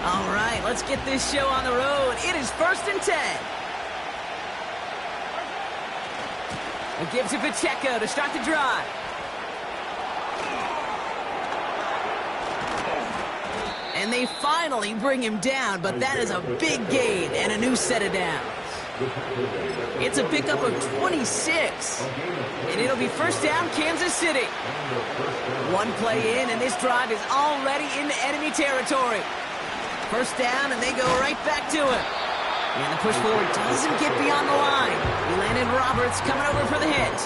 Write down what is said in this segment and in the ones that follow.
All right, let's get this show on the road. It is 1st and 10. A give to Pacheco to start the drive. And they finally bring him down, but that is a big gain and a new set of downs. It's a pickup of 26, and it'll be 1st down, Kansas City. One play in, and this drive is already into enemy territory. 1st down, and they go right back to it. And the push forward doesn't get beyond the line. Landon Roberts coming over for the hit.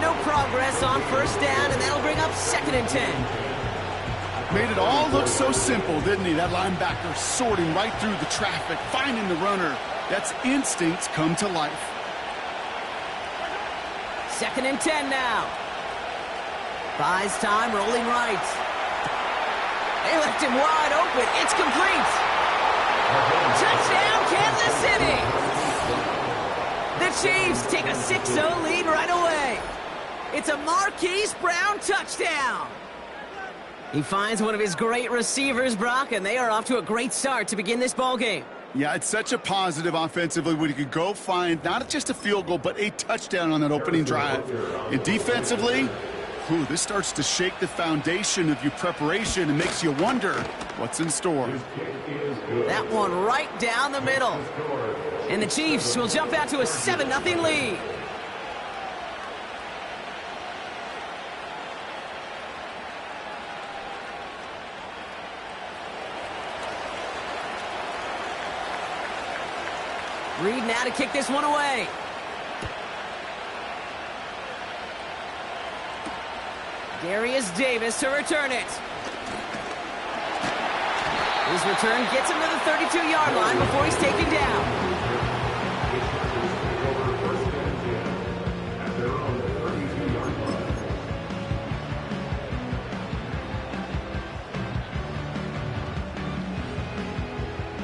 No progress on 1st down, and that'll bring up 2nd and 10. Made it all look so simple, didn't he? That linebacker sorting right through the traffic, finding the runner. That's instincts come to life. 2nd and 10 now. Buys time, rolling right. They left him wide open. It's complete. Touchdown, Kansas City. The Chiefs take a 6-0 lead right away. It's a Marquise Brown touchdown. He finds one of his great receivers, Brock, and they are off to a great start to begin this ballgame. Yeah, it's such a positive offensively when you could go find not just a field goal, but a touchdown on that opening drive. And defensively, this starts to shake the foundation of your preparation and makes you wonder what's in store. That one right down the middle. And the Chiefs will jump out to a 7-0 lead. Reed now to kick this one away. Darius Davis to return it. His return gets him to the 32-yard line before he's taken down.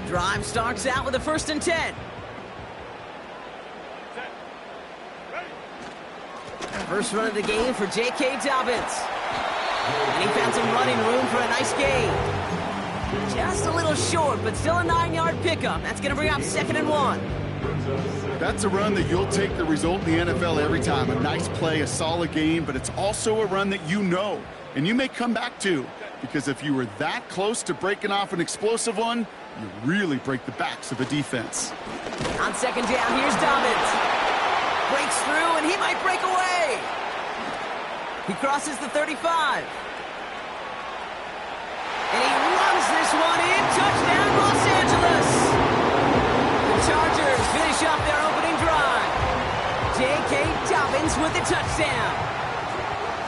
Drive starts out with a 1st and 10. First run of the game for J.K. Dobbins. And he found some running room for a nice gain. Just a little short, but still a 9-yard pickup. That's going to bring up 2nd and 1. That's a run that you'll take the result in the NFL every time. A nice play, a solid game, but it's also a run that you know, and you may come back to. Because if you were that close to breaking off an explosive one, you really break the backs of a defense. On 2nd down, here's Dobbins. Breaks through, and he might break away. He crosses the 35. And he runs this one in. Touchdown, Los Angeles. The Chargers finish off their opening drive. J.K. Dobbins with the touchdown.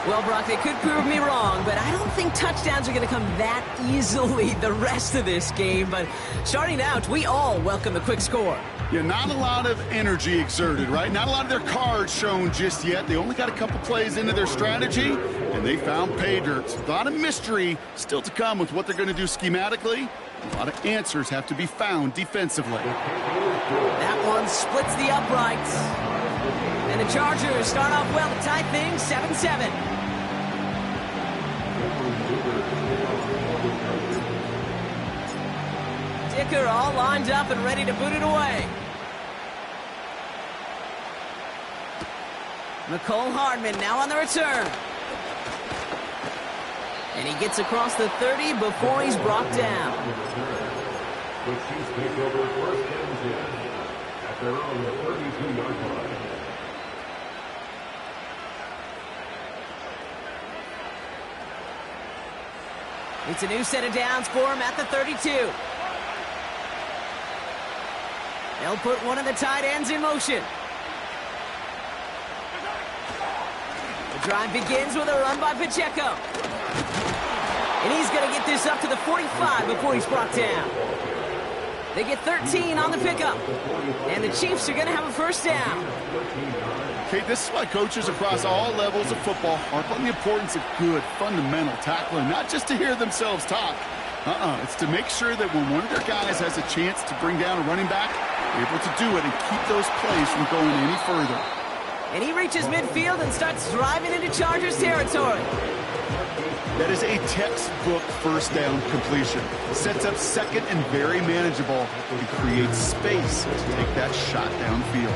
Well, Brock, they could prove me wrong, but I don't think touchdowns are going to come that easily the rest of this game. But starting out, we all welcome the quick score. Yeah, not a lot of energy exerted, right? Not a lot of their cards shown just yet. They only got a couple plays into their strategy, and they found pay dirt. A lot of mystery still to come with what they're going to do schematically. A lot of answers have to be found defensively. That one splits the uprights. And the Chargers start off well to tie things 7-7. Dicker all lined up and ready to boot it away. McCole Hardman now on the return. And he gets across the 30 before he's brought down. The Chiefs take over 1st and 10 at their own 32-yard line. It's a new set of downs for him at the 32. They'll put one of the tight ends in motion. The drive begins with a run by Pacheco. And he's going to get this up to the 45 before he's brought down. They get 13 on the pickup. And the Chiefs are going to have a 1st down. Okay, this is why coaches across all levels of football harp on the importance of good, fundamental tackling, not just to hear themselves talk. It's to make sure that when one of their guys has a chance to bring down a running back, they're able to do it and keep those plays from going any further. And he reaches midfield and starts driving into Chargers territory. That is a textbook first down completion. Sets up second and very manageable and creates space to take that shot downfield.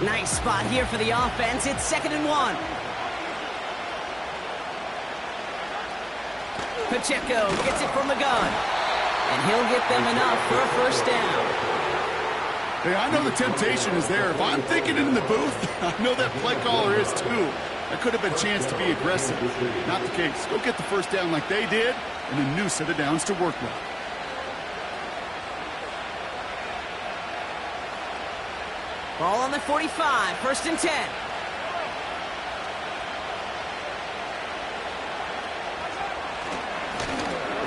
Nice spot here for the offense. It's 2nd and 1. Pacheco gets it from the gun. And he'll get them enough for a first down. Hey, I know the temptation is there. If I'm thinking it in the booth, I know that play caller is too. That could have been a chance to be aggressive. Not the case. Go get the first down like they did, and a new set of downs to work with. Ball on the 45, 1st and 10.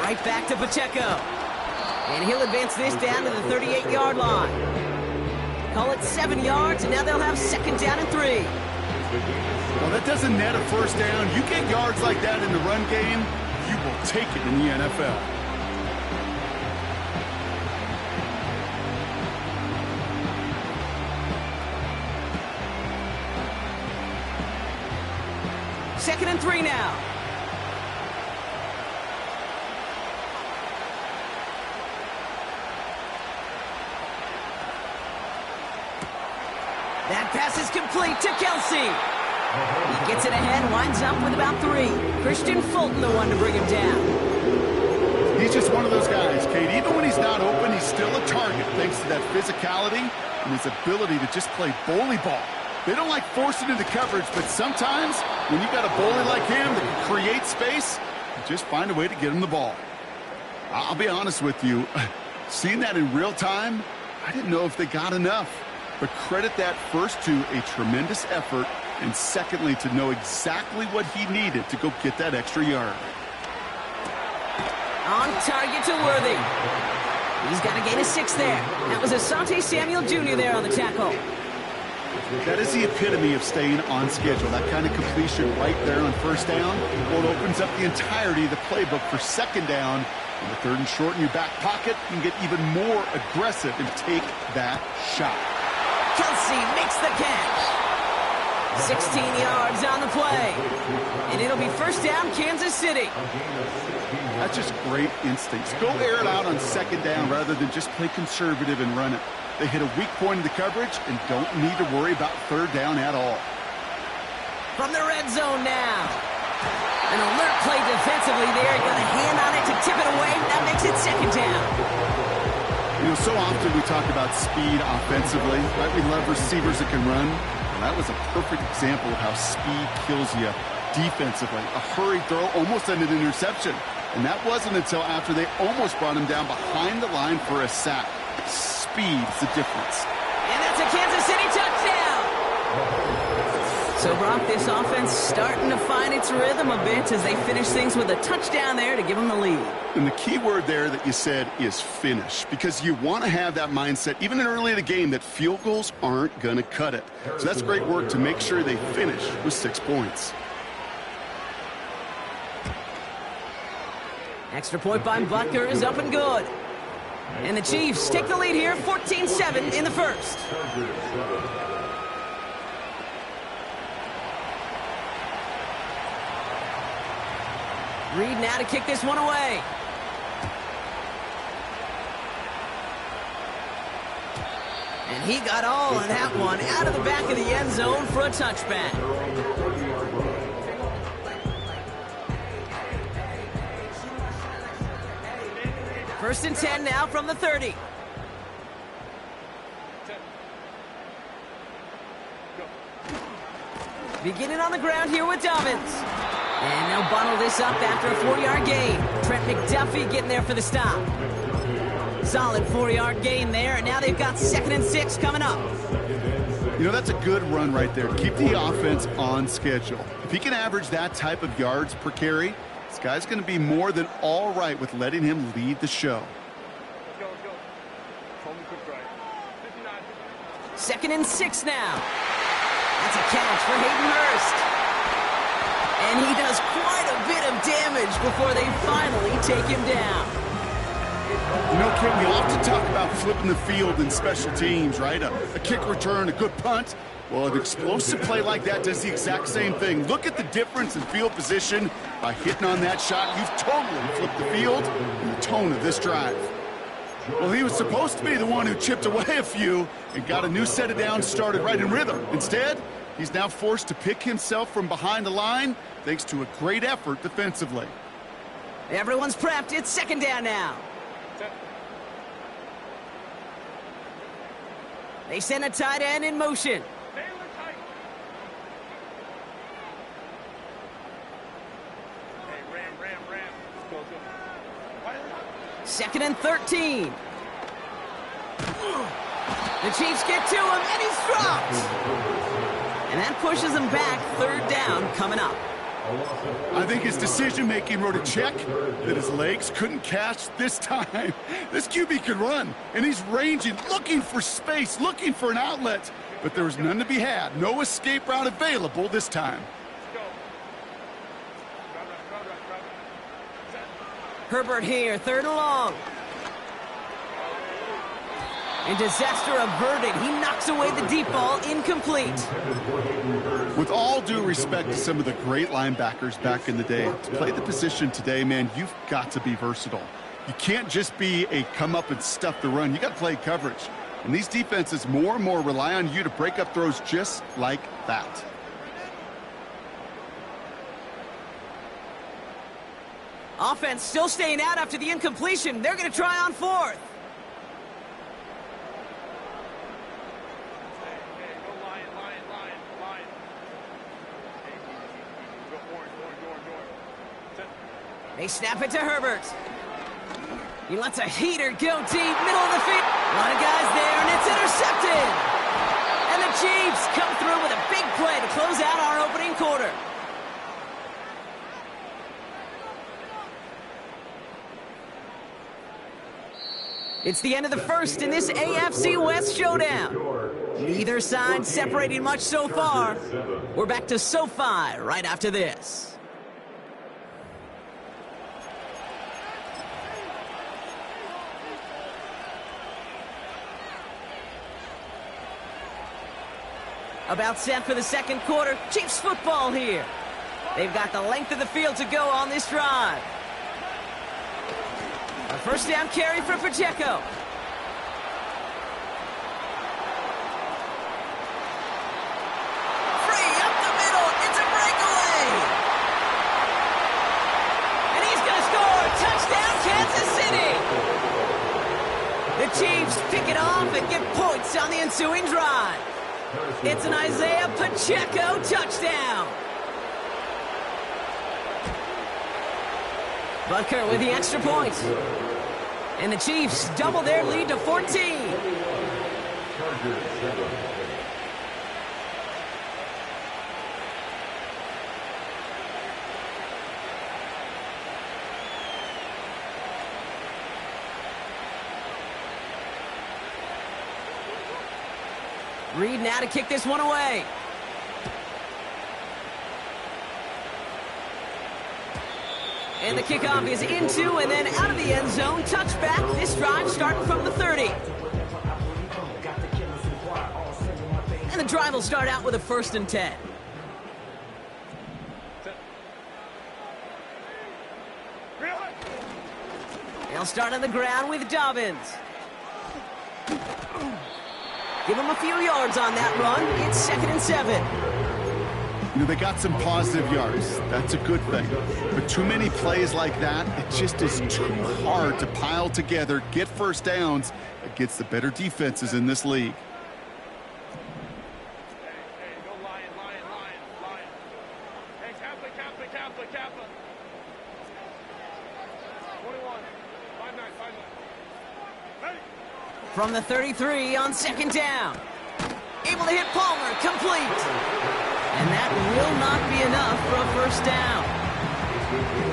Right back to Pacheco. And he'll advance this down to the 38-yard line. Call it 7 yards, and now they'll have 2nd down and 3. Well, that doesn't net a first down. You get yards like that in the run game, you will take it in the NFL. Second and 3 now. That pass is complete to Kelsey. He gets it ahead, winds up with about 3. Christian Fulton, the one to bring him down. He's just one of those guys, Kate. Even when he's not open, he's still a target thanks to that physicality and his ability to just play bully ball. They don't like forcing into coverage, but sometimes when you've got a bully like him that can create space, you just find a way to get him the ball. I'll be honest with you, seeing that in real time, I didn't know if they got enough. But credit that first to a tremendous effort, and secondly to know exactly what he needed to go get that extra yard. On target to Worthy. He's got a gain of 6 there. That was Asante Samuel Jr. there on the tackle. That is the epitome of staying on schedule. That kind of completion right there on first down. Well, it opens up the entirety of the playbook for 2nd down. And the 3rd and short in your back pocket, you can get even more aggressive and take that shot. Kelsey makes the catch. 16 yards on the play. And it'll be first down, Kansas City. That's just great instincts. Go air it out on 2nd down rather than just play conservative and run it. They hit a weak point in the coverage and don't need to worry about 3rd down at all. From the red zone now. An alert play defensively there. Got a hand on it to tip it away. That makes it 2nd down. You know, so often we talk about speed offensively, right? We love receivers that can run. Well, that was a perfect example of how speed kills you defensively. A hurried throw almost ended an interception. And that wasn't until after they almost brought him down behind the line for a sack. Speed's the difference. And that's a Kansas City touchdown. So, Brock, this offense starting to find its rhythm a bit as they finish things with a touchdown there to give them the lead. And the key word there that you said is finish, because you want to have that mindset, even in early in the game, that field goals aren't going to cut it. So that's great work to make sure they finish with 6 points. Extra point by Butker is up and good. And the Chiefs take the lead here, 14-7 in the first. Reed now to kick this one away. And he got all of that one out of the back of the end zone for a touchback. First and 10 now from the 30. Beginning on the ground here with Dobbins. And they'll bundle this up after a 4-yard gain. Trent McDuffie getting there for the stop. Solid 4-yard gain there, and now they've got 2nd and 6 coming up. You know, that's a good run right there. Keep the offense on schedule. If he can average that type of yards per carry, this guy's going to be more than all right with letting him lead the show. 2nd and 6 now. That's a catch for Hayden Hurst. And he does quite a bit of damage before they finally take him down. You know, Ken, we often talk about flipping the field in special teams, right? A kick return, a good punt. Well, an explosive play like that does the exact same thing. Look at the difference in field position. By hitting on that shot, you've totally flipped the field and the tone of this drive. Well, he was supposed to be the one who chipped away a few and got a new set of downs started right in rhythm. Instead, he's now forced to pick himself from behind the line thanks to a great effort defensively. Everyone's prepped. It's second down now. They send a tight end in motion. Second and 13. The Chiefs get to him, and he's dropped. And that pushes him back. Third down coming up. I think his decision-making wrote a check that his legs couldn't catch this time. This QB could run, and he's ranging, looking for space, looking for an outlet. But there was none to be had. No escape route available this time. Herbert here, third and long. And disaster averted. He knocks away the deep ball, incomplete. With all due respect to some of the great linebackers back in the day, to play the position today, man, you've got to be versatile. You can't just be a come up and stuff the run. You got to play coverage. And these defenses more and more rely on you to break up throws just like that. Offense still staying out after the incompletion. They're going to try on fourth. They snap it to Herbert. He lets a heater go deep, middle of the field. A lot of guys there, and it's intercepted. And the Chiefs come through with a big play to close out our opening quarter. It's the end of the first in this AFC West showdown. Neither side separating much so far. We're back to SoFi right after this. About set for the second quarter. Chiefs football here. They've got the length of the field to go on this drive. A first down carry for Pacheco. Free up the middle. It's a breakaway. And he's going to score. Touchdown, Kansas City. The Chiefs pick it off and get points on the ensuing drive. It's an Isaiah Pacheco touchdown. Butker with the extra point. And the Chiefs double their lead to 14. Reed now to kick this one away. And the kickoff is into and then out of the end zone. Touchback. This drive starting from the 30. And the drive will start out with a 1st and 10. They'll start on the ground with Dobbins. Give him a few yards on that run. It's 2nd and 7. You know, they got some positive yards. That's a good thing. But too many plays like that, it just is too hard to pile together, get first downs against the better defenses in this league. From the 33 on 2nd down. Able to hit Palmer, complete. And that will not be enough for a 1st down.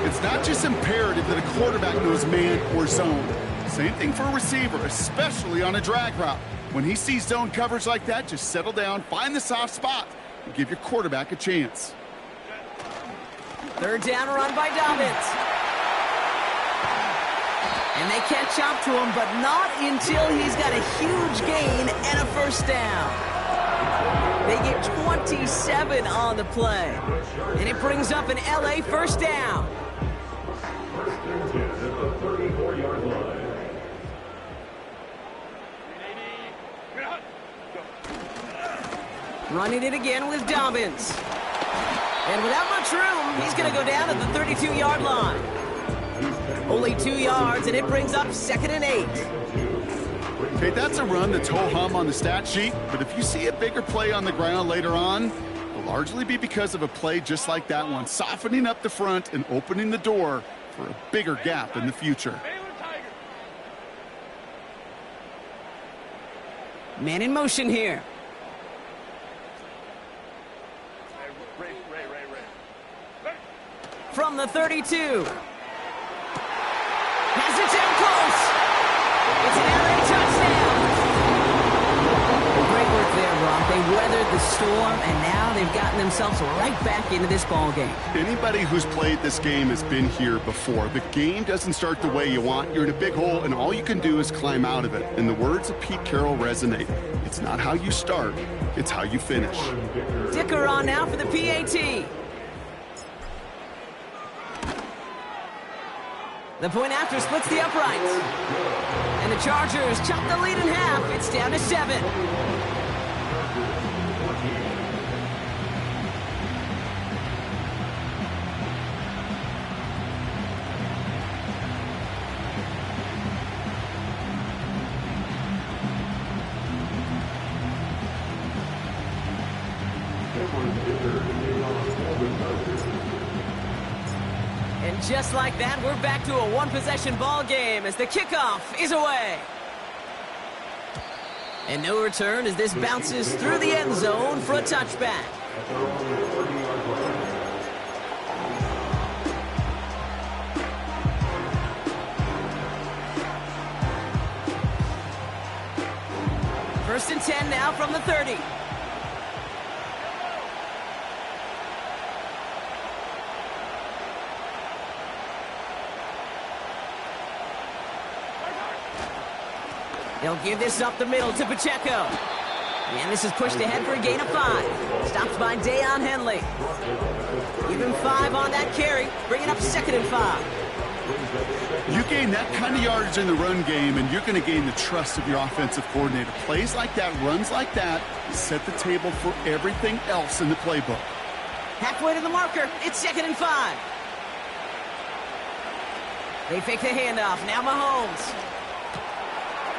It's not just imperative that a quarterback knows man or zone. Same thing for a receiver, especially on a drag route. When he sees zone coverage like that, just settle down, find the soft spot, and give your quarterback a chance. 3rd down run by Dobbins. And they catch up to him, but not until he's got a huge gain and a first down. They get 27 on the play. And it brings up an LA first down. First and 10 at the 34-yard line. Running it again with Dobbins. And without much room, he's going to go down at the 32-yard line. Only 2 yards, and it brings up 2nd and 8. Okay, that's a run that's ho-hum on the stat sheet, but if you see a bigger play on the ground later on, it'll largely be because of a play just like that one, softening up the front and opening the door for a bigger gap in the future. Man in motion here. From the 32. Has it down close. It's an LA touchdown. Great work there, Brock. They weathered the storm, and now they've gotten themselves right back into this ball game. Anybody who's played this game has been here before. The game doesn't start the way you want. You're in a big hole, and all you can do is climb out of it. And the words of Pete Carroll resonate. It's not how you start, it's how you finish. Dicker on now for the PAT. The point after splits the uprights. And the Chargers chop the lead in half. It's down to 7. And just like that, we're back to a one-possession ball game as the kickoff is away. And no return as this bounces through the end zone for a touchback. First and 10 now from the 30. They'll give this up the middle to Pacheco. And this is pushed ahead for a gain of 5. Stopped by Deion Henley. Even 5 on that carry, bringing up 2nd and 5. You gain that kind of yardage in the run game, and you're going to gain the trust of your offensive coordinator. Plays like that, runs like that, set the table for everything else in the playbook. Halfway to the marker, it's 2nd and 5. They fake the handoff, now Mahomes.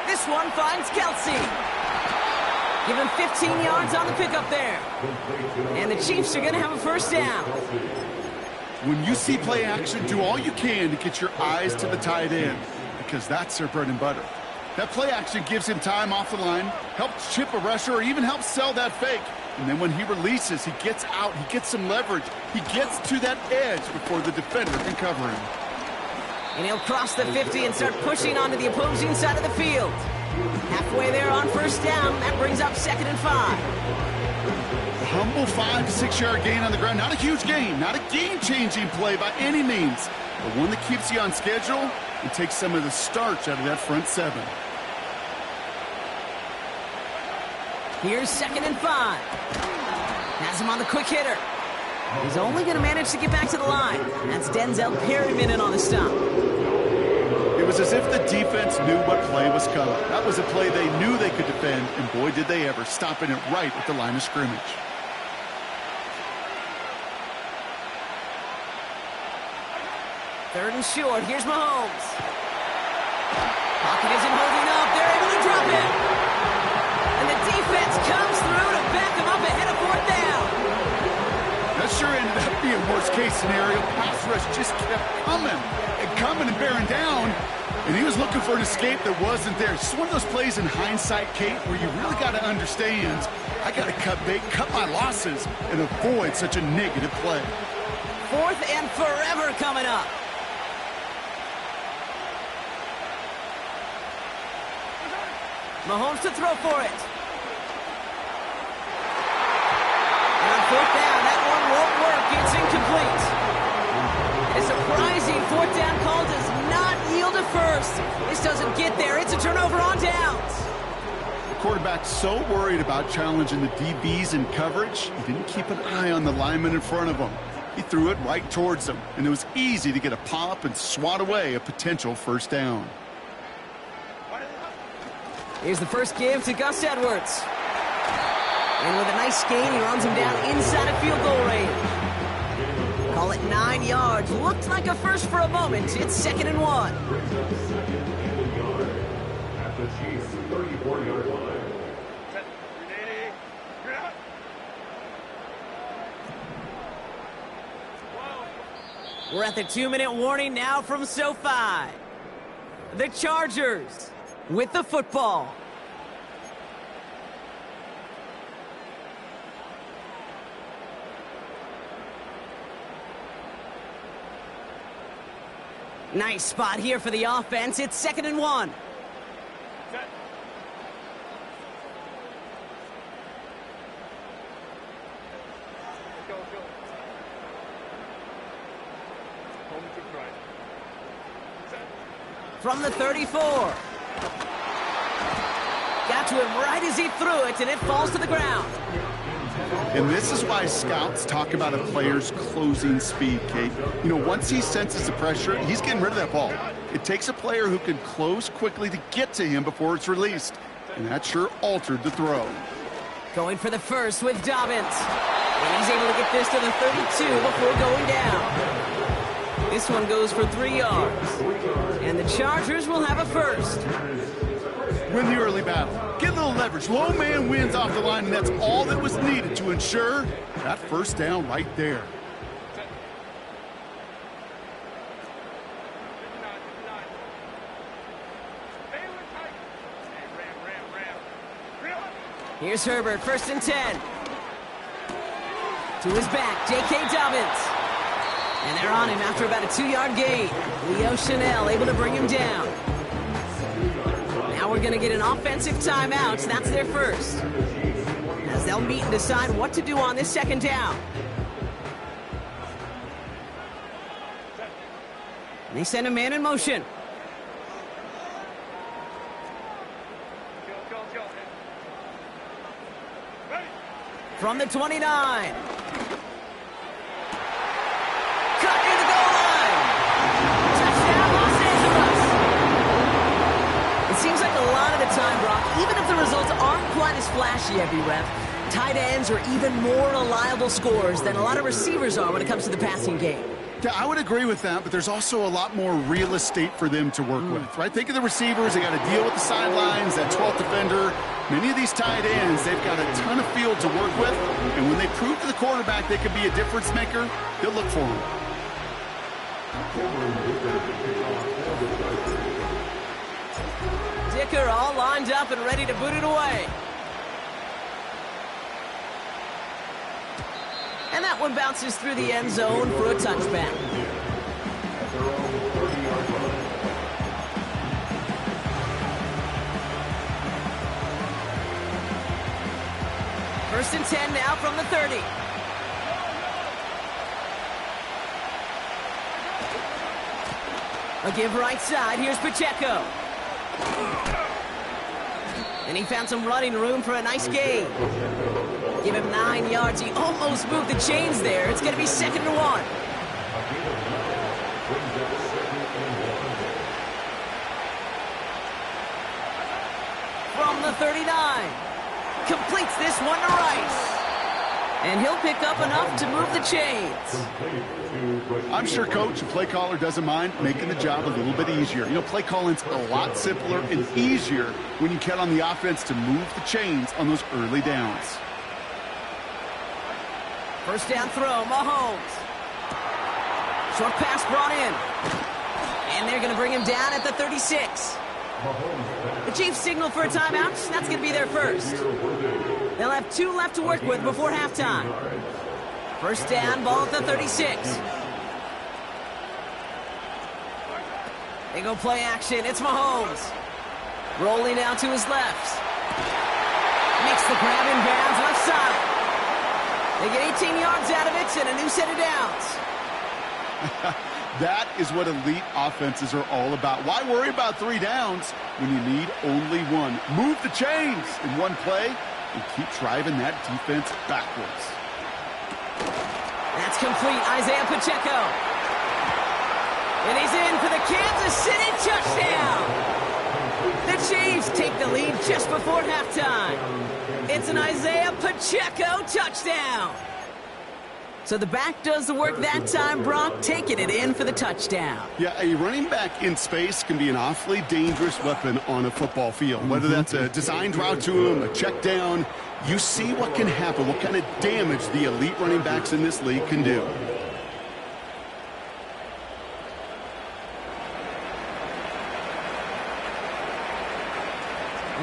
This one finds Kelsey. Give him 15 yards on the pickup there. And the Chiefs are going to have a first down. When you see play action, do all you can to get your eyes to the tight end, because that's their bread and butter. That play action gives him time off the line, helps chip a rusher, or even helps sell that fake. And then when he releases, he gets out, he gets some leverage. He gets to that edge before the defender can cover him. And he'll cross the 50 and start pushing onto the opposing side of the field. Halfway there on first down, that brings up 2nd and 5. A humble 5 to 6 yard gain on the ground. Not a huge gain, not a game-changing play by any means, but one that keeps you on schedule and takes some of the starch out of that front 7. Here's 2nd and 5. Has him on the quick hitter. He's only going to manage to get back to the line. That's Denzel Perryman in on the stop. It was as if the defense knew what play was coming. That was a play they knew they could defend, and boy, did they ever, stopping it right at the line of scrimmage. Third and short. Here's Mahomes. Pocket isn't holding up. They're able to drop him. And the defense comes through to back him up ahead of 4th down. That sure ended up being worst-case scenario. Pass rush just kept coming and bearing down, and he was looking for an escape that wasn't there. It's one of those plays in hindsight, Kate, where you really got to understand, I got to cut bait, cut my losses, and avoid such a negative play. 4th and forever coming up. Mahomes to throw for it. And on 4th down, that one won't work. It's incomplete. A surprising 4th down call does not yield to first. This doesn't get there. It's a turnover on downs. The quarterback's so worried about challenging the DBs in coverage, he didn't keep an eye on the lineman in front of him. He threw it right towards him, and it was easy to get a pop and swat away a potential first down. Here's the first give to Gus Edwards. And with a nice gain, he runs him down inside of field goal range. Call it 9 yards. Looked like a first for a moment. It's 2nd and 1. At the Chiefs' 34-yard line. We're at the 2-minute warning now from SoFi. The Chargers with the football. Nice spot here for the offense. It's 2nd and 1. From the 34. Got to him right as he threw it, and it falls to the ground. And this is why scouts talk about a player's closing speed, Kate. You know, once he senses the pressure, he's getting rid of that ball. It takes a player who can close quickly to get to him before it's released. And that sure altered the throw. Going for the first with Dobbins. And he's able to get this to the 32 before going down. This one goes for 3 yards. And the Chargers will have a first. Win the early battle. Get a little leverage. Low man wins off the line, and that's all that was needed to ensure that first down right there. Here's Herbert, 1st and 10. To his back, J.K. Dobbins. And they're on him after about a 2-yard gain. Leo Chanel able to bring him down. Now we're going to get an offensive timeout. So that's their first. As they'll meet and decide what to do on this 2nd down. They send a man in motion. From the 29. Cut near the goal line. Touchdown, Los Angeles. It seems like a lot of the time, Brock, even if the results aren't quite as flashy every rep, tight ends are even more reliable scorers than a lot of receivers are when it comes to the passing game. Yeah, I would agree with that, but there's also a lot more real estate for them to work with, right? Think of the receivers. They got to deal with the sidelines, that 12th defender. Many of these tight ends, they've got a ton of field to work with, and when they prove to the quarterback they can be a difference maker, they'll look for him. Dicker all lined up and ready to boot it away. And that one bounces through the end zone for a touchback. First and 10 now from the 30. A give right side. Here's Pacheco. And he found some running room for a nice gain. Give him 9 yards. He almost moved the chains there. It's going to be 2nd and 1. From the 39. Completes this one to Rice. And he'll pick up enough to move the chains. I'm sure coach and play caller doesn't mind making the job a little bit easier. You know, play calling's a lot simpler and easier when you count on the offense to move the chains on those early downs. First down throw, Mahomes. Short pass brought in. And they're going to bring him down at the 36. The Chiefs signal for a timeout. That's going to be their first. They'll have 2 left to work with before halftime. First down, ball at the 36. They go play action. It's Mahomes. Rolling down to his left. Makes the grab in bounds left side. They get 18 yards out of it and a new set of downs. That is what elite offenses are all about. Why worry about 3 downs when you need only 1? Move the chains in one play and keep driving that defense backwards. That's complete. Isaiah Pacheco. And he's in for the Kansas City touchdown. The Chiefs take the lead just before halftime. It's an Isaiah Pacheco touchdown. So the back does the work that time, Brock, taking it in for the touchdown. Yeah, a running back in space can be an awfully dangerous weapon on a football field. Whether that's a designed route to him, a check down, you see what can happen, what kind of damage the elite running backs in this league can do.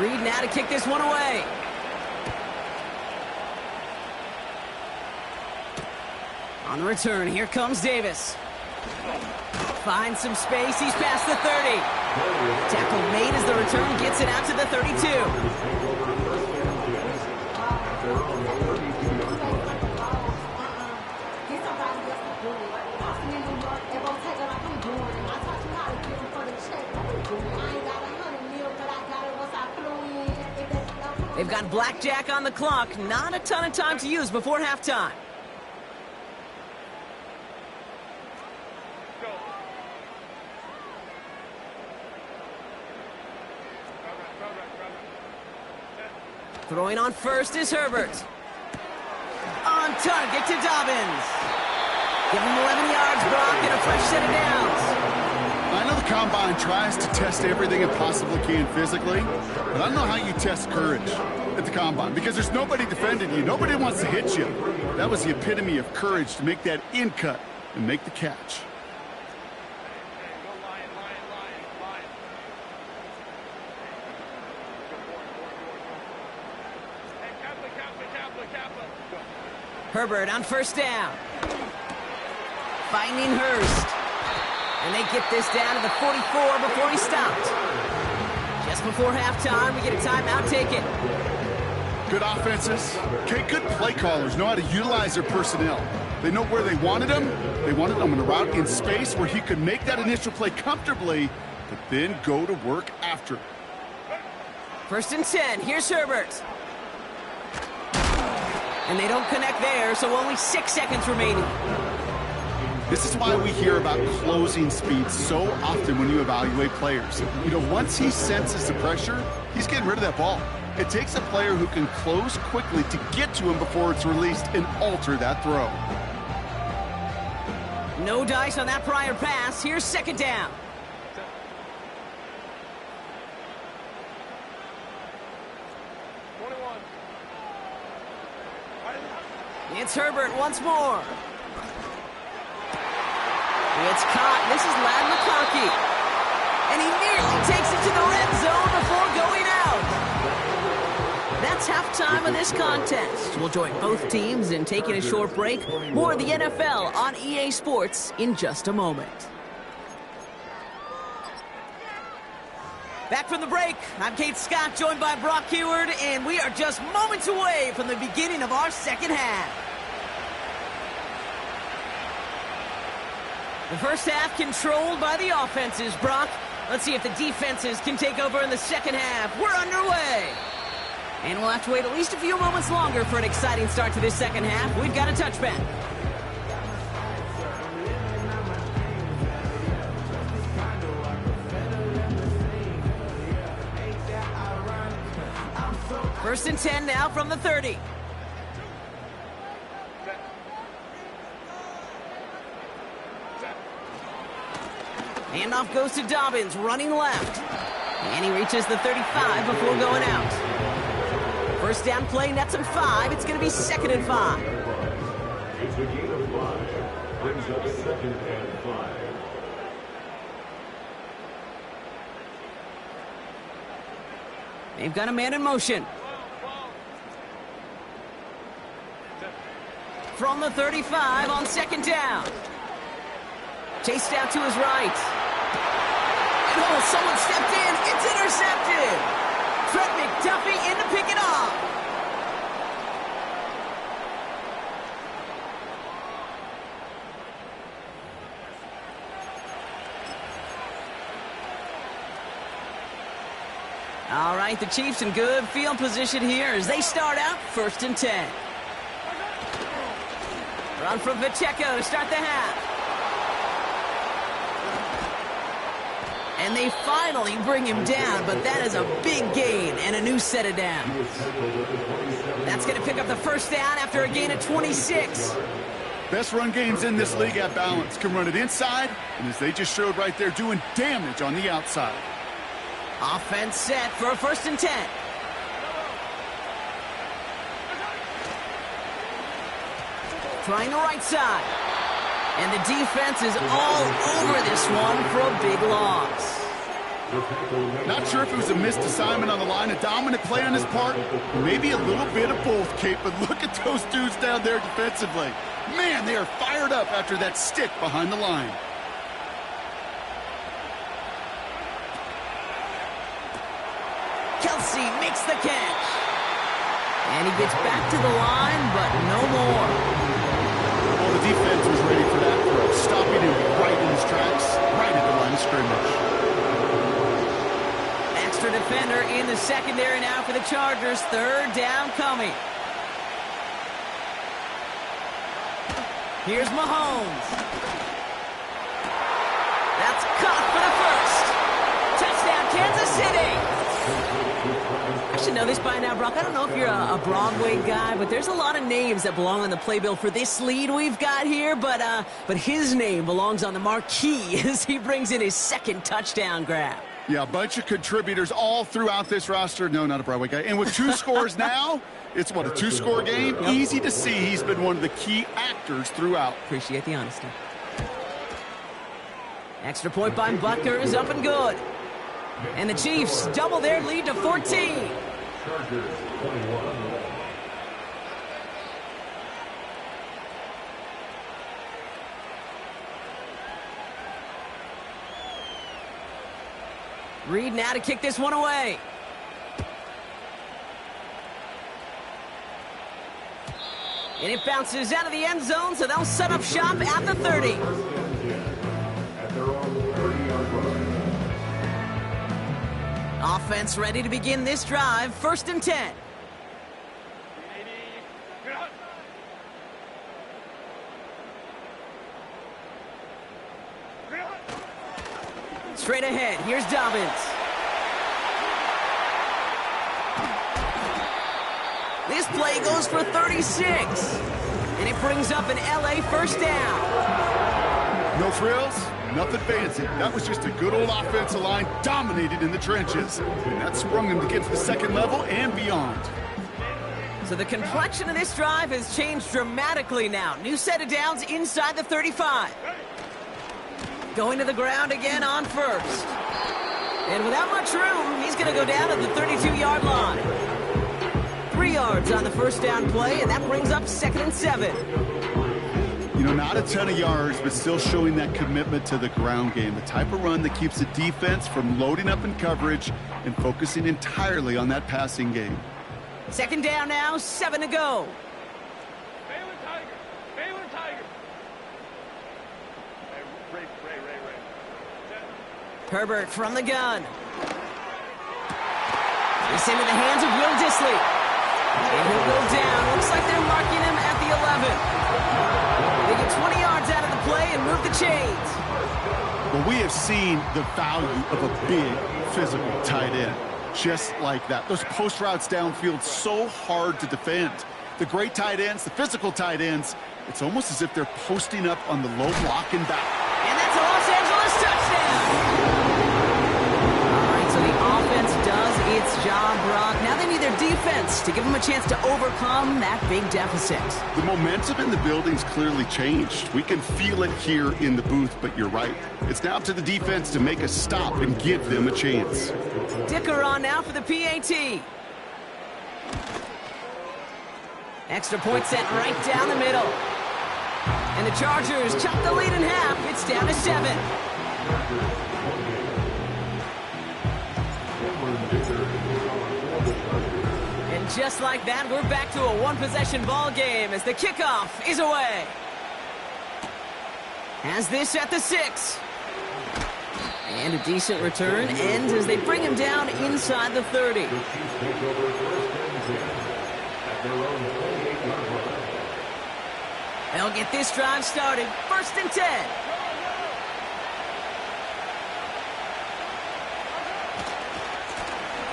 Reed now to kick this one away. On the return, here comes Davis. Finds some space, he's past the 30. Tackle made as the return gets it out to the 32. They've got blackjack on the clock. Not a ton of time to use before halftime. Throwing on first is Herbert. On target to Dobbins. Give him 11 yards, Brock, and a fresh set of downs. I know the Combine tries to test everything it possibly can physically, but I don't know how you test courage at the Combine because there's nobody defending you. Nobody wants to hit you. That was the epitome of courage to make that in cut and make the catch. Herbert on first down. Finding Hurst. And they get this down to the 44 before he stopped. Just before halftime, we get a timeout taken. Good offenses. Okay, good play callers know how to utilize their personnel. They know where they wanted him. They wanted him on a route in space where he could make that initial play comfortably, but then go to work after. 1st and 10. Here's Herbert. And they don't connect there, so only 6 seconds remaining. This is why we hear about closing speed so often when you evaluate players. You know, once he senses the pressure, he's getting rid of that ball. It takes a player who can close quickly to get to him before it's released and alter that throw. No dice on that prior pass. Here's 2nd down. It's Herbert once more. It's caught. This is Ladd McConkey. And he nearly takes it to the red zone before going out. That's halftime of this contest. We'll join both teams in taking a short break. More of the NFL on EA Sports in just a moment. Back from the break, I'm Kate Scott, joined by Brock Heward, and we are just moments away from the beginning of our second half. The first half controlled by the offenses, Brock. Let's see if the defenses can take over in the second half. We're underway. And we'll have to wait at least a few moments longer for an exciting start to this second half. We've got a touchback. First and 10 now from the 30. Handoff goes to Dobbins, running left. And he reaches the 35 before going out. First down play, nets him 5. It's going to be 2nd and 5. It's a gain of 5. Brings up 2nd and 5. They've got a man in motion. From the 35 on 2nd down. Chased out to his right. And oh, someone stepped in. It's intercepted. Trent McDuffie in to pick it off. All right, the Chiefs in good field position here as they start out 1st and 10. Run from Pacheco to start the half. And they finally bring him down, but that is a big gain and a new set of downs. That's going to pick up the first down after a gain of 26. Best run games in this league have balance. Can run it inside, and as they just showed right there, doing damage on the outside. Offense set for a 1st and 10. Trying the right side. And the defense is all over this one for a big loss. Not sure if it was a missed assignment on the line, a dominant play on his part, maybe a little bit of both, Kate, but look at those dudes down there defensively. Man, they are fired up after that stick behind the line. Kelsey makes the catch. And he gets back to the line, but no more. Well, the defense was ready for that throw, stopping him right in his tracks, right at the line of scrimmage. Extra defender in the secondary now for the Chargers. 3rd down coming. Here's Mahomes. That's caught for the first. Touchdown, Kansas City. I should know this by now, Brock. I don't know if you're a Broadway guy, but there's a lot of names that belong on the playbill for this lead we've got here. But his name belongs on the marquee as he brings in his 2nd touchdown grab. Yeah, a bunch of contributors all throughout this roster. No, not a Broadway guy. And with 2 scores now, it's what, a 2-score game? Yep. Easy to see he's been one of the key actors throughout. Appreciate the honesty. Extra point by Butker is up and good. And the Chiefs double their lead to 14. Chargers 21. Reed now to kick this one away. And it bounces out of the end zone, so they'll set up shop at the 30. At their own 30-yard line. Offense ready to begin this drive. 1st and 10. Straight ahead, here's Dobbins. This play goes for 36. And it brings up an LA 1st down. No frills, nothing fancy. That was just a good old offensive line dominated in the trenches. And that sprung him to get to the 2nd level and beyond. So the complexion of this drive has changed dramatically now. New set of downs inside the 35. Going to the ground again on 1st. And without much room, he's going to go down at the 32-yard line. 3 yards on the 1st down play, and that brings up 2nd and 7. You know, not a ton of yards, but still showing that commitment to the ground game. The type of run that keeps the defense from loading up in coverage and focusing entirely on that passing game. 2nd down now, 7 to go. Herbert from the gun. It's into the hands of Will Dissly. And he'll go down. Looks like they're marking him at the 11. They get 20 yards out of the play and move the chains. Well, we have seen the value of a big, physical tight end. Just like that. Those post routes downfield, so hard to defend. The great tight ends, the physical tight ends, it's almost as if they're posting up on the low block and back. And that's a Los Angeles touchdown. All right, so the offense does its job, Brock. Now they need their defense to give them a chance to overcome that big deficit. The momentum in the building's clearly changed. We can feel it here in the booth, but you're right. It's now up to the defense to make a stop and give them a chance. Dicker on now for the PAT. Extra point set right down the middle. And the Chargers chop the lead in half. It's down to 7. And just like that, we're back to a one-possession ball game as the kickoff is away. Has this at the 6. And a decent return ends as they bring him down inside the 30. The Chiefs take over first and 10 at their own 28-yard line. They'll get this drive started. First and 10.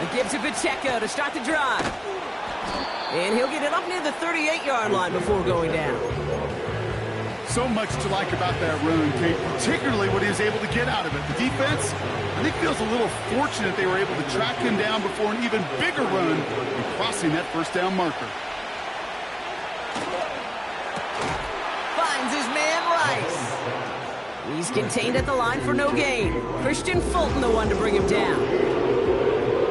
It gives to Pacheco to start the drive. And he'll get it up near the 38-yard line before going down. So much to like about that run, Kate, particularly what he was able to get out of it. The defense, I think, feels a little fortunate they were able to track him down before an even bigger run and crossing that first down marker. Finds his man Rice. He's contained at the line for no gain. Christian Fulton the one to bring him down.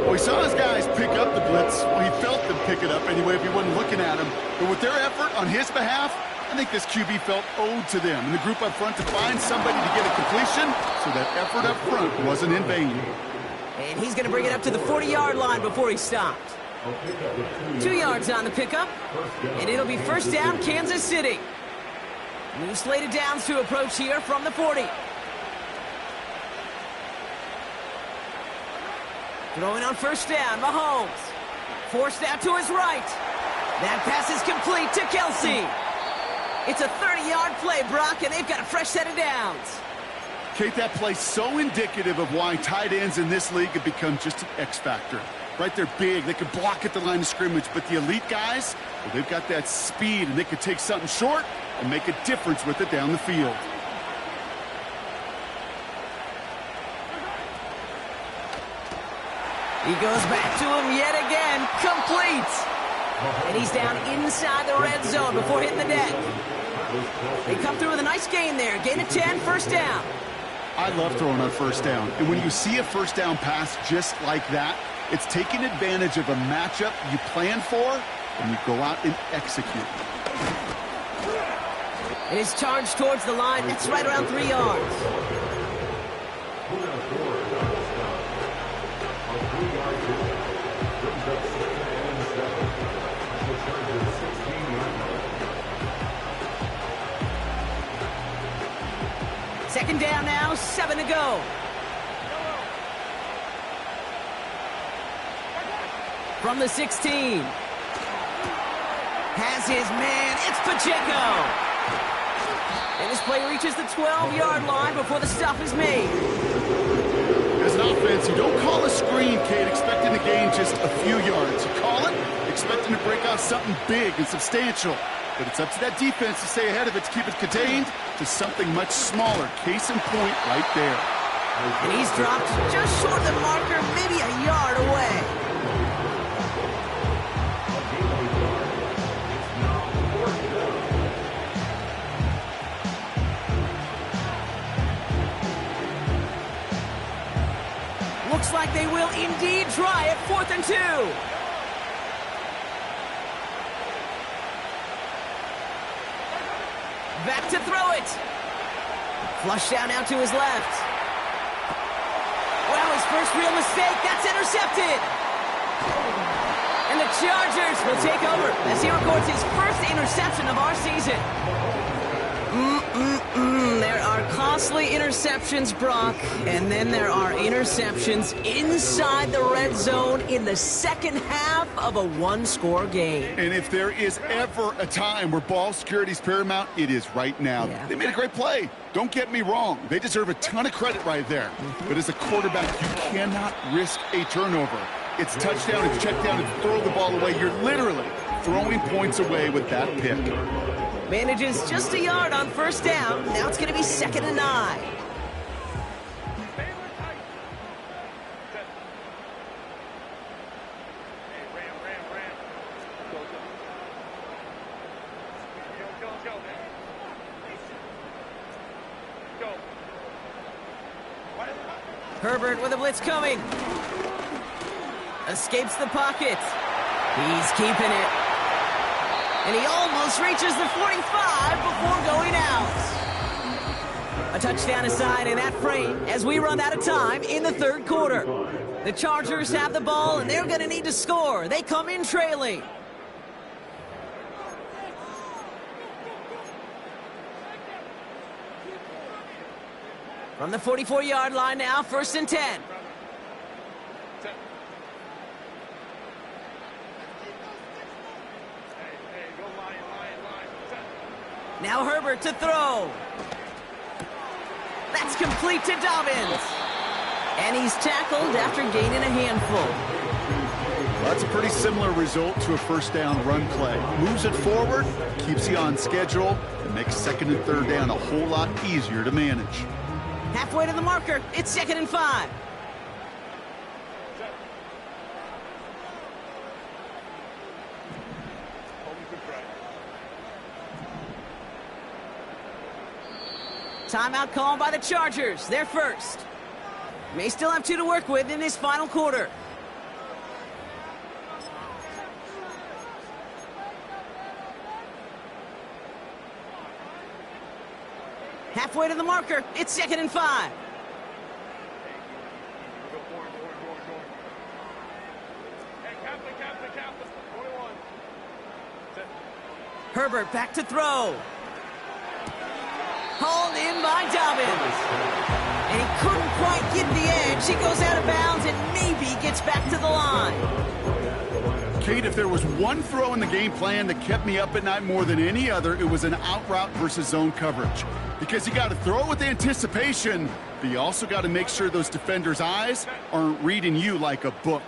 Well, he saw his guys pick up the blitz. Well, he felt them pick it up anyway if he wasn't looking at him. But with their effort on his behalf, I think this QB felt owed to them and the group up front to find somebody to get a completion, so that effort up front wasn't in vain. And he's going to bring it up to the 40-yard line before he stopped. 2 yards on the pickup, and it'll be first down, Kansas City. New slated downs to approach here from the 40. Throwing on first down, Mahomes. Forced out to his right. That pass is complete to Kelsey. It's a 30-yard play, Brock, and they've got a fresh set of downs. Kate, that play so indicative of why tight ends in this league have become just an X factor. Right, they're big, they can block at the line of scrimmage, but the elite guys, well, they've got that speed, and they can take something short and make a difference with it down the field. He goes back to him yet again, complete. And he's down inside the red zone before hitting the deck. They come through with a nice gain there. Gain of 10, first down. I love throwing on first down. And when you see a first down pass just like that, it's taking advantage of a matchup you plan for, and you go out and execute. And his charge towards the line, that's right around 3 yards. Second down now, 7 to go. From the 16. Has his man, it's Pacheco. And this play reaches the 12-yard line before the stop is made. As an offense, you don't call a screen, Kate, expecting to gain just a few yards. You call it expecting to break out something big and substantial. But it's up to that defense to stay ahead of it, to keep it contained to something much smaller. Case in point right there. And he's dropped just short of the marker, maybe a yard away. Looks like they will indeed try it, 4th and 2. Back to throw it. Flush down now to his left. Well, his first real mistake. That's intercepted. And the Chargers will take over as he records his first interception of our season. There are costly interceptions, Brock, and then there are interceptions inside the red zone in the second half of a one-score game. And if there is ever a time where ball security is paramount, it is right now. Yeah. They made a great play. Don't get me wrong. They deserve a ton of credit right there. But as a quarterback, you cannot risk a turnover. It's touchdown, it's check down, it's throw the ball away. You're literally throwing points away with that pick. Manages just a yard on first down. Now it's going to be 2nd and 9. Herbert with a blitz coming. Escapes the pocket. He's keeping it. And he almost reaches the 45 before going out. A touchdown aside in that frame as we run out of time in the 3rd quarter. The Chargers have the ball, and they're going to need to score. They come in trailing. From the 44-yard line now, 1st and 10. Now Herbert to throw. That's complete to Dobbins. And he's tackled after gaining a handful. Well, that's a pretty similar result to a first down run play. Moves it forward, keeps you on schedule, and makes 2nd and 3rd down a whole lot easier to manage. Halfway to the marker, it's 2nd and 5. Timeout called by the Chargers. They're first. May still have 2 to work with in this final quarter. Halfway to the marker. It's 2nd and 5. Herbert back to throw. Hauled in by Dobbins. And he couldn't quite get the edge. He goes out of bounds and maybe gets back to the line. Kate, if there was one throw in the game plan that kept me up at night more than any other, it was an out route versus zone coverage. Because you got to throw it with anticipation, but you also got to make sure those defenders' eyes aren't reading you like a book.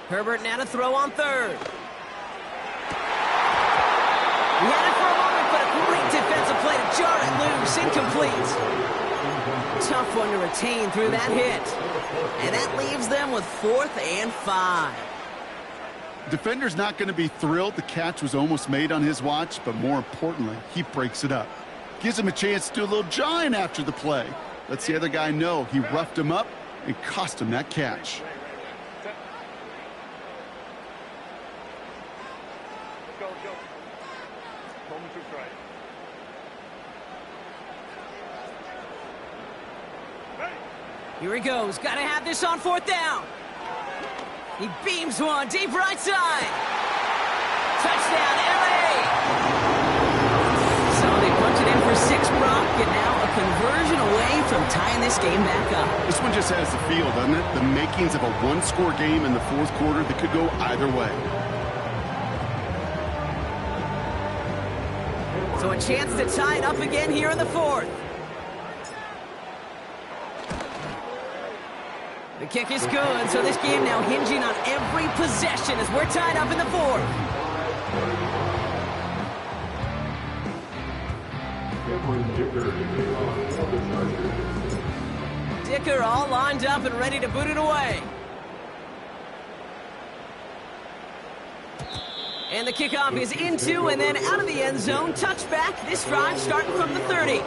Herbert now to throw on 3rd. He had it for a moment, but a great defensive play to jar it loose. Incomplete. Tough one to retain through that hit. And that leaves them with 4th and 5. Defender's not going to be thrilled the catch was almost made on his watch, but more importantly, he breaks it up. Gives him a chance to do a little jawing after the play. Lets the other guy know he roughed him up and cost him that catch. Here he goes. Got to have this on 4th down. He beams one deep right side. Touchdown, L.A. So they punch it in for 6, Brock, and now a conversion away from tying this game back up. This one just has the feel, doesn't it? The makings of a one-score game in the 4th quarter that could go either way. So a chance to tie it up again here in the 4th. The kick is good, so this game now hinging on every possession as we're tied up in the 4th. Dicker all lined up and ready to boot it away. And the kickoff is into and then out of the end zone. Touchback, this drive starting from the 30.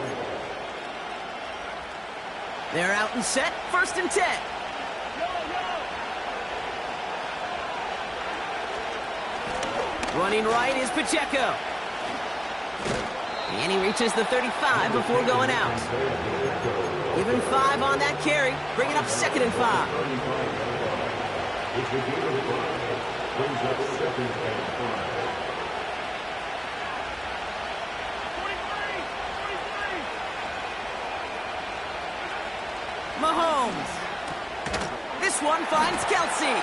They're out and set, 1st and 10. Running right is Pacheco. And he reaches the 35 before going out. Even 5 on that carry, bringing up 2nd and 5. Mahomes. This one finds Kelsey.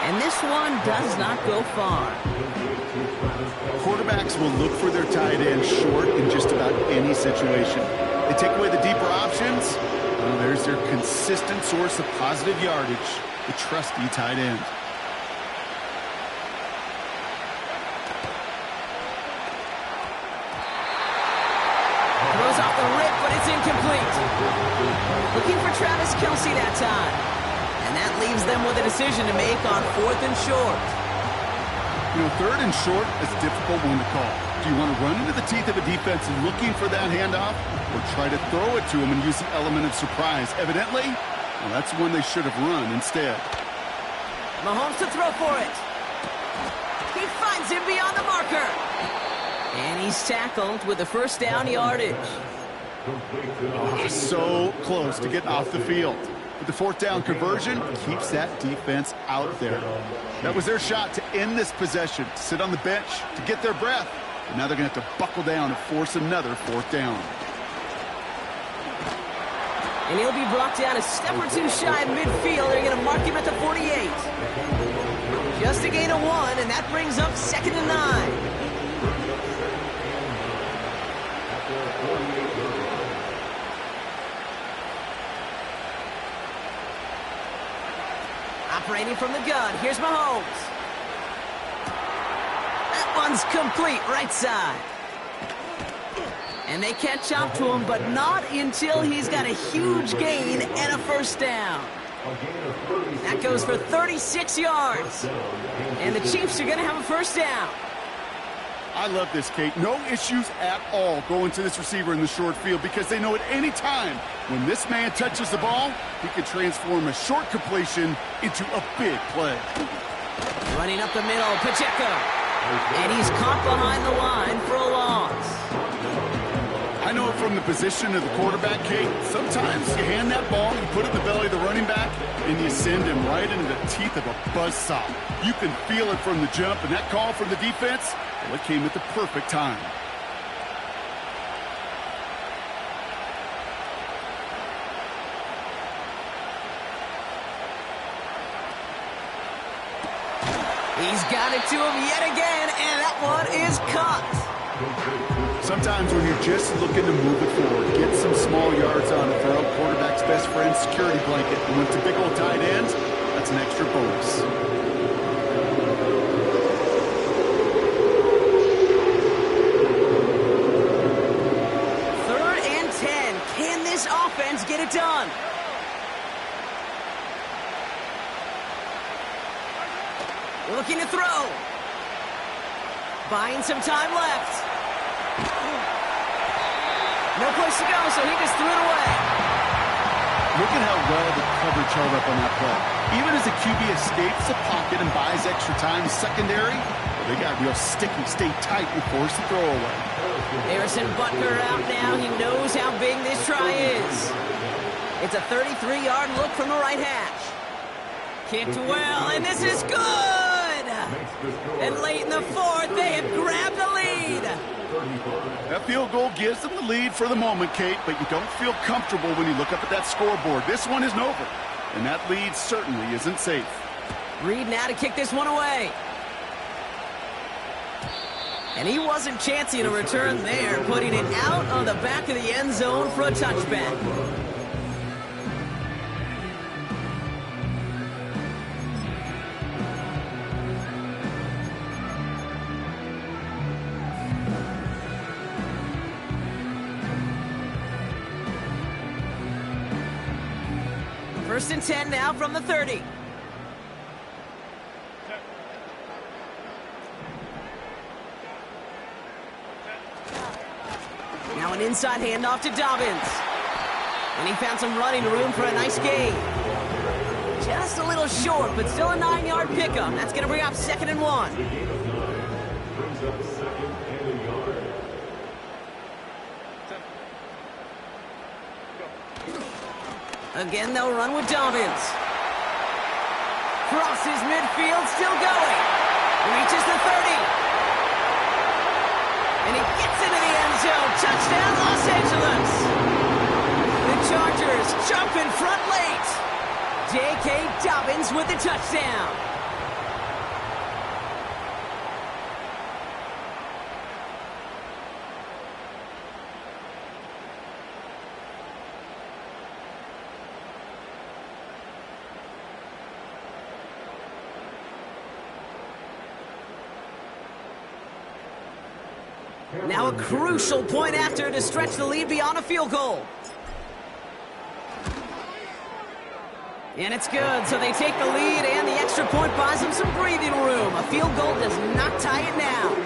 And this one does not go far. Quarterbacks will look for their tight end short in just about any situation. They take away the deeper options. Well, there's their consistent source of positive yardage, the trusty tight end. Throws off the rip, but it's incomplete. Looking for Travis Kelsey that time. And that leaves them with a decision to make on 4th and short. You know, 3rd and short is a difficult one to call. Do you want to run into the teeth of a defense looking for that handoff, or try to throw it to him and use the element of surprise? Evidently, well, that's one they should have run instead. Mahomes to throw for it. He finds him beyond the marker. And he's tackled with the 1st down yardage. Oh, so close to getting off the field. But the 4th down conversion keeps that defense out there. That was their shot to end this possession, sit on the bench, to get their breath, And now they're going to have to buckle down and force another 4th down. And he'll be brought down a step or two shy of midfield. They're going to mark him at the 48. Just a gain of 1, and that brings up 2nd and 9. Operating from the gun, here's Mahomes. That one's complete, right side. And they catch up to him, but not until he's got a huge gain and a 1st down. That goes for 36 yards. And the Chiefs are going to have a 1st down. I love this, Kate. No issues at all going to this receiver in the short field because they know at any time when this man touches the ball, he can transform a short completion into a big play. Running up the middle, Pacheco. And he's caught behind the line for a loss. I know from the position of the quarterback, Kate, sometimes you hand that ball, you put it in the belly of the running back, and you send him right into the teeth of a buzzsaw. You can feel it from the jump, and that call from the defense, well, it came at the perfect time. He's got it to him yet again, and that one is caught. Sometimes when you're just looking to move it forward, get some small yards on it, throw quarterback's best friend, security blanket. And when it's a big old tight end, that's an extra bonus. Third and 10. Can this offense get it done? Looking to throw. Buying some time left. No place to go, so he just threw it away. Look at how well the coverage held up on that play. Even as the QB escapes the pocket and buys extra time secondary, they got real sticky, stay tight, and force the throwaway. Harrison Butker out now. He knows how big this try is. It's a 33-yard look from the right hash. Kicked well, and this is good! And late in the 4th, they have grabbed the lead. That field goal gives them the lead for the moment, Kate, but you don't feel comfortable when you look up at that scoreboard. This one isn't over, and that lead certainly isn't safe. Reed now to kick this one away. And he wasn't chancing a return there, putting it out on the back of the end zone for a touchback. First and 10 now from the 30. Now an inside handoff to Dobbins. And he found some running room for a nice gain. Just a little short, but still a 9-yard pickup. That's going to bring up 2nd and 1. Brings up 2nd and a yard. Again, they'll run with Dobbins. Crosses midfield, still going. Reaches the 30. And he gets into the end zone. Touchdown, Los Angeles. The Chargers jump in front late. J.K. Dobbins with the touchdown. Now a crucial point after to stretch the lead beyond a field goal. And it's good, so they take the lead, and the extra point buys them some breathing room. A field goal does not tie it now.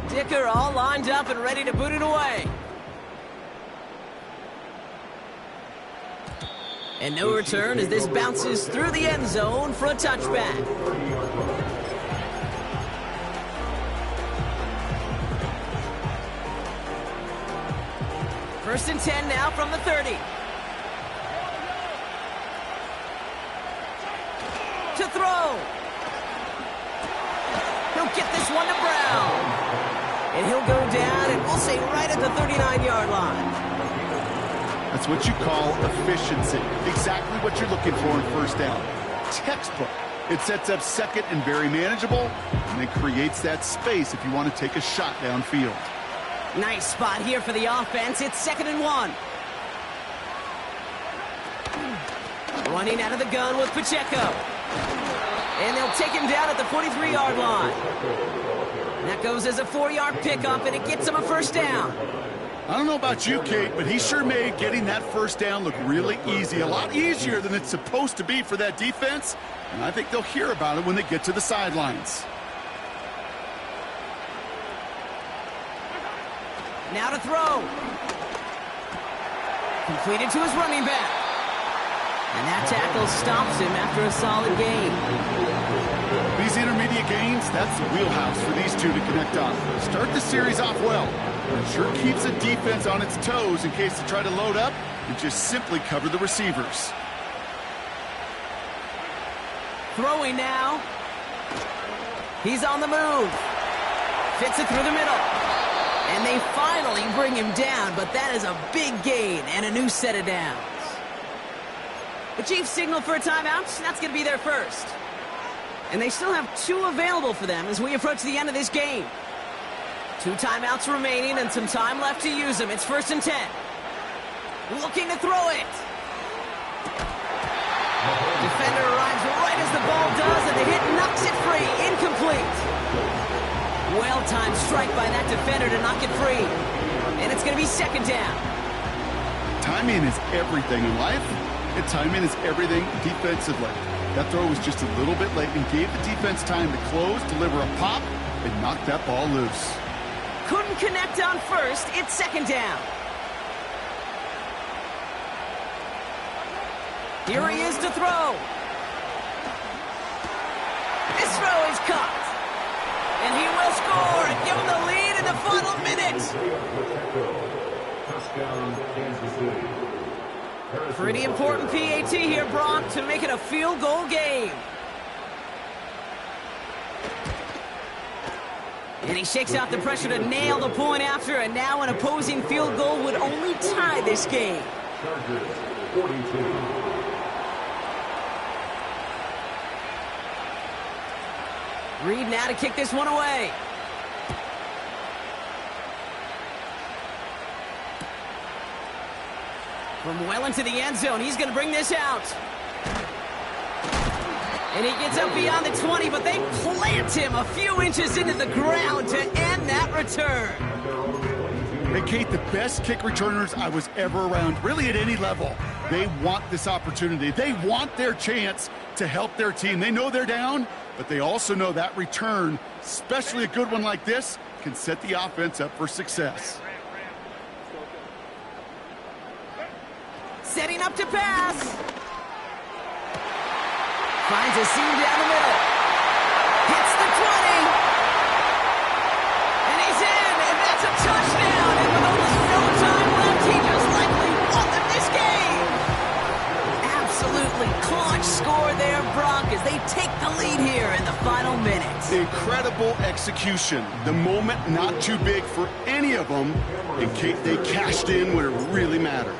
Dicker all lined up and ready to boot it away. And no return as this bounces through the end zone for a touchback. First and 10 now from the 30. To throw. He'll get this one to Brown. And he'll go down, and we'll say right at the 39-yard line. That's what you call efficiency. Exactly what you're looking for in first down. Textbook. It sets up second and very manageable, and it creates that space if you want to take a shot downfield. Nice spot here for the offense. It's 2nd and 1. Running out of the gun with Pacheco. And they'll take him down at the 43-yard line. That goes as a 4-yard pickup, and it gets him a first down. I don't know about you, Kate, but he sure made getting that first down look really easy. A lot easier than it's supposed to be for that defense. And I think they'll hear about it when they get to the sidelines. Now to throw. Completed to his running back. And that tackle stops him after a solid gain. These intermediate gains, that's the wheelhouse for these two to connect on. Start the series off well. It sure keeps the defense on its toes in case they try to load up and just simply cover the receivers. Throwing now. He's on the move. Fits it through the middle. And they finally bring him down, but that is a big gain and a new set of downs. The Chiefs signal for a timeout. That's going to be their first. And they still have 2 available for them as we approach the end of this game. 2 timeouts remaining and some time left to use them. It's 1st and 10. Looking to throw it. Defender arrives right as the ball does, and the hit knocks it free. Incomplete. Well-timed strike by that defender to knock it free. And it's going to be 2nd down. Timing is everything in life, and timing is everything defensively. That throw was just a little bit late and gave the defense time to close, deliver a pop, and knock that ball loose. Couldn't connect on first. It's 2nd down. Here he is to throw. This throw is caught. And he will score and give him the lead in the final minutes. Pretty important PAT here, Brock, to make it a field goal game. And he shakes out the pressure to nail the point after, and now an opposing field goal would only tie this game. Chargers, 42. Reed now to kick this one away. From well into the end zone, he's going to bring this out. And he gets up beyond the 20, but they plant him a few inches into the ground to end that return. Hey, Kate, the best kick returners I was ever around, really at any level. They want this opportunity. They want their chance to help their team. They know they're down, but they also know that return, especially a good one like this, can set the offense up for success. Setting up to pass. Finds a seam down the middle. Hits the 20. And he's in, and that's a touchdown. And with only no time left, he just likely won them this game. Absolutely clutch score there, Brock, as they take the lead here in the final minutes. Incredible execution. The moment not too big for any of them. And Kate, they cashed in when it really mattered.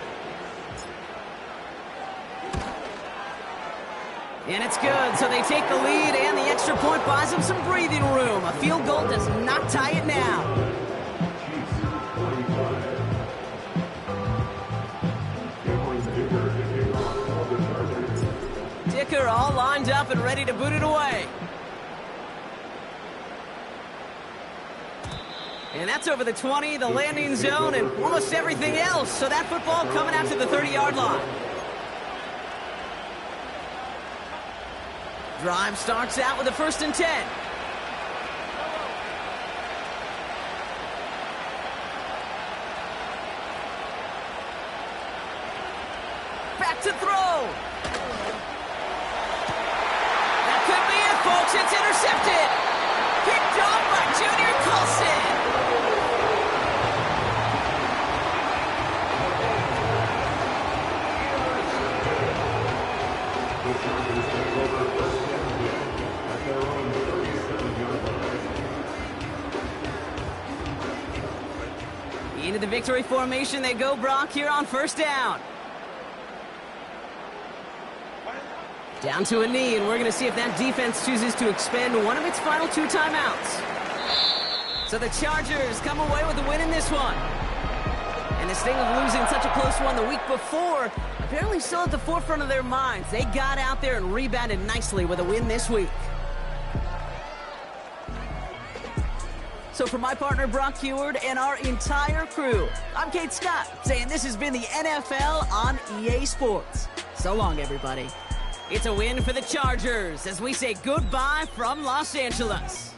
And it's good, so they take the lead, and the extra point buys them some breathing room. A field goal does not tie it now. Dicker all lined up and ready to boot it away. And that's over the 20, the landing zone, and almost everything else. So that football coming out to the 30-yard line. Drive starts out with a 1st and 10. Back to throw. That could be it, folks. It's intercepted. Picked off by Junior Colson. Into the victory formation they go, Brock, here on first down. Down to a knee, and we're going to see if that defense chooses to expend one of its final 2 timeouts. So the Chargers come away with a win in this one. And the sting of losing such a close one the week before, apparently still at the forefront of their minds. They got out there and rebounded nicely with a win this week. So for my partner, Brock Heward, and our entire crew, I'm Kate Scott, saying this has been the NFL on EA Sports. So long, everybody. It's a win for the Chargers as we say goodbye from Los Angeles.